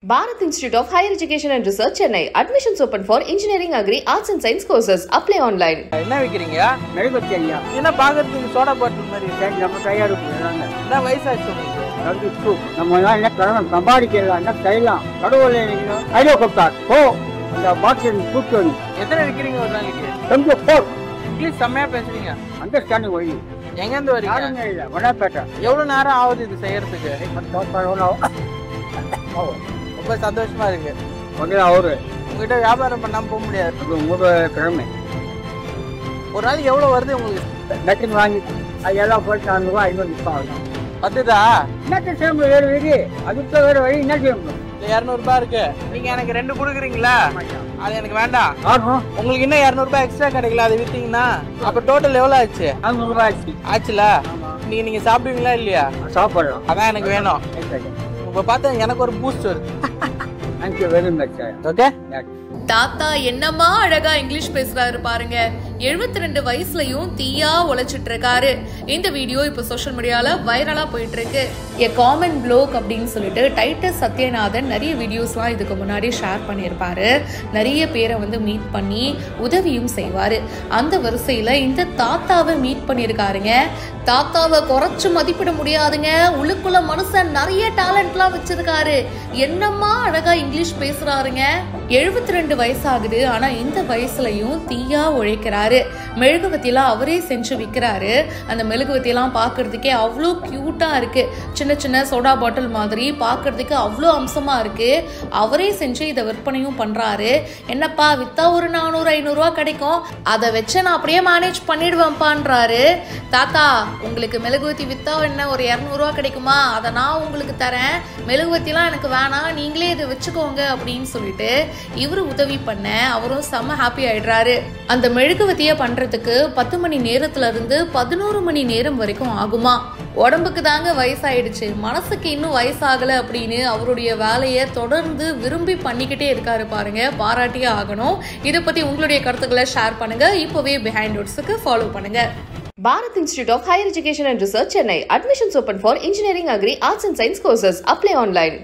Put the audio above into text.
Bharat Institute of Higher Education and Research, Chennai. Admissions open for Engineering, Agri, Arts and Science courses. Apply online. என்ன விக்கிறீங்க? மெழுகுவர்த்தி ஐயா. என்ன பாக்குறதுக்கு soda bottle மாதிரி இருக்கு. நம்ம தயாரிப்பு என்ன வயசாச்சு உங்களுக்கு? 22. நம்ம என்ன பண்ணணும், சம்பாதிக்கலாம், செய்யலாம். கடவுளே ஐடியா கொடுத்தார். ஓ அந்த பாட்டில் கூட்டணி எத்தனை விக்கிறீங்க ஒரு நாளைக்கு? 24. இங்கிலீஷ் செம்மையா பேசுறீங்க. Understanding why. எங்க இருந்து வரீங்க? இல்ல வடபேட்டை. எவ்வளவு நேரம் ஆகுது இது செய்யறதுக்கு? ரொம்ப சந்தோஷமா இருக்கு. அவரு உங்ககிட்ட வியாபாரம் பண்ணாம போக முடியாது. உங்க கிழமை ஒரு நாளைக்கு எவ்வளவு வருது உங்களுக்கு? நட்டு வாங்கி அது எல்லாம் போட்டு 400 ரூபாய் 500 நிற்பாங்க. பத்துதா? என்ன சேம்பு வேறு வழி, அதுக்கு வேறு வழி. என்ன செய்யணும்? 200 ரூபாய் இருக்கு. நீங்க எனக்கு 2 கொடுக்குறீங்களா? அது எனக்கு வேண்டாம். ஆகும். உங்களுக்கு இன்னும் 200 ரூபாய் எக்ஸ்ட்ரா கிடைக்கல, அது வித்தீங்கன்னா அப்ப டோட்டல் எவ்வளவு ஆச்சு? 500 ரூபாய் ஆச்சு. ஆச்சுல? நீங்க சாப்பிடுவீங்களா இல்லையா? சாப்பிடலாம். அதான் எனக்கு வேணும். இப்ப பார்த்தா எனக்கு ஒரு பூஸ்ட் வருது. Thank you very much. ஓகே. தாத்தா என்னமா அழகா இங்கிலீஷ் பேசுறாரு பாருங்க. 72 வயசுலயும் தீயா உழைச்சிட்டு இருக்காரு. இந்த வீடியோ இப்ப சோஷியல் மீடியால வைரலா போயிட்டு இருக்கு. எ காமன் ப்ளோக் அப்படின்னு சொல்லிட்டு டைட்டஸ் சத்யநாதன் நிறைய வீடியோஸ்லாம் இதுக்கு முன்னாடி ஷேர் பண்ணியிருப்பாரு. நிறைய பேரை வந்து மீட் பண்ணி உதவியும் செய்வாரு. அந்த வரிசையில இந்த தாத்தாவை மீட் பண்ணியிருக்காருங்க. தாத்தாவை குறைச்சு மதிப்பிட முடியாதுங்க. உள்ளுக்குள்ள மனுஷன் நிறைய டேலண்ட்லாம் வச்சிருக்காரு. என்னமா அழகா இங்கிலீஷ் பேசுறாருங்க. 72 வயசாகுது. ஆனா இந்த வயசுலயும் தீயா உழைக்கிறாரு. மெழுகுவத்திலாம் அவரே செஞ்சு விற்கிறாரு. அந்த மெழுகுவத்திலாம் பாக்குறதுக்கே அவ்வளோ கியூட்டா இருக்கு. சின்ன சின்ன சோடா பாட்டில் மாதிரி பாக்குறதுக்கு அவ்வளோ அம்சமா இருக்கு. அவரே செஞ்சு இதை விற்பனையும் பண்றாரு. என்னப்பா வித்தா ஒரு 400-500 ரூபா கிடைக்கும், அதை வச்சு நான் அப்படியே மேனேஜ் பண்ணிடுவேன்பான்றாரு. தாத்தா உங்களுக்கு மெழுகுவத்தி வித்தா என்ன ஒரு 200 ரூபா கிடைக்குமா? அதை நான் உங்களுக்கு தரேன். மெழுகுவத்திலாம் எனக்கு வேணாம், நீங்களே இதை வச்சுக்கோங்க அப்படின்னு சொல்லிட்டு இவரு உதவி பண்ண அவரும் செம்ம ஹாப்பி ஆயிடுறாரு. அந்த மெழுகுவத்திய பண்றதுக்கு 10 மணி நேரத்துல இருந்து 11 மணி நேரம் வரைக்கும் ஆகுமா. உடம்புக்கு தாங்க வயசாயிடுச்சு, மனசுக்கு இன்னும் வயசாகல அப்படின்னு அவருடைய வேலையை தொடர்ந்து விரும்பி பண்ணிக்கிட்டே இருக்காரு பாருங்க. பாராட்டியே ஆகணும். இதை பத்தி உங்களுடைய கருத்துக்களை ஷேர் பண்ணுங்க. இப்பவே பிஹைண்ட் வுட்ஸ்க்கு ஃபாலோ பண்ணுங்க. Bharat Institute of Higher Education and Research, Chennai. Admissions open for Engineering, Agri, Arts and Science courses. Apply online.